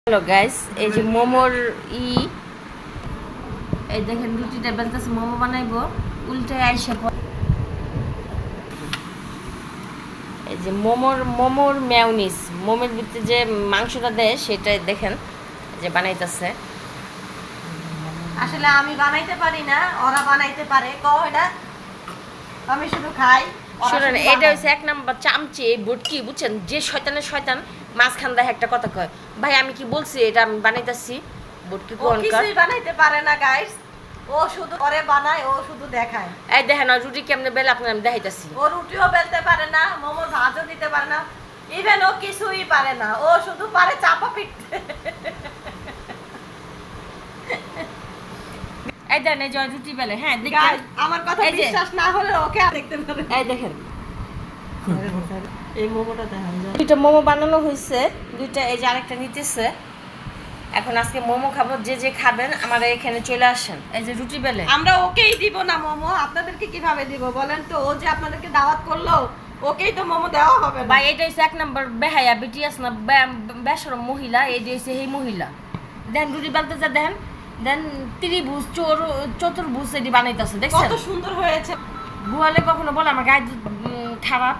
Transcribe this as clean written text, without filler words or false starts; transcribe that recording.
Hello guys, এই যে মোমোর এই দেখেন রুটিটা বেলতেছে, মোমো বানাইবো উল্টে আইসা এই যে মোমোর মেয়োনিজ, মোমের ভিতরে যে মাংসটা দেয় সেটা দেখেন যে বানাইতেছে। আসলে আমি বানাইতে পারি না, ওরা বানাইতে পারে। এটা আমি শুধু খাই। শুনেন, এটা হচ্ছে এক নাম্বার চামচে বটকি, বুঝছেন? যে শয়তানের শয়তান মাঝখান দেয় একটা কথা কয়, ভাই আমি কি বলছি এটা আমি বানাইতেছি। বটকি ও কিছুই বানাইতে পারে না গাইস, ও শুধু করে বানায়, ও শুধু দেখায়। এই দেখেন রুটি কেমনে বেলে আপনার আমি দেখাইতেছি। ও রুটিও বেলতে পারে না, মোমো ভাজও দিতে পারে না, ইভেন ও কিছুই পারে না, ও শুধু পারে চাপা পিটতে। এই দেখেন এই যে রুটি বেলে, হ্যাঁ গাইস আমার কথা বিশ্বাস না হলে ওকে আর দেখতে পারে। এই দেখেন এই মোমোটা দেখেন, দুইটা মোমো বানানো হয়েছে, দুইটা এই যে আরেকটা নিতেছে। এখন আজকে মোমো খাবো, যে যে খাবেন আমার এখানে চলে আসেন। এই যে রুটি বেলে আমরা ওকেই দিব না মোমো, আপনাদেরকে কিভাবে দিব বলেন তো? ও যে আপনাদেরকে দাওয়াত করলো, ওকেই তো মোমো দেওয়া হবে না। ভাই এটা হচ্ছে এক নম্বর বেহায়া বিটিএস না বেসরম মহিলা, এইটা হচ্ছে এই মহিলা। দেন রুটি বেলতে যা দেন, দেন ত্রিভুজ চতুর্ভুজ এটি বানাইতেছে, দেখছেন কত সুন্দর হয়েছে। বুয়ালে কখনো বলে আমার গায়ে খারাপ।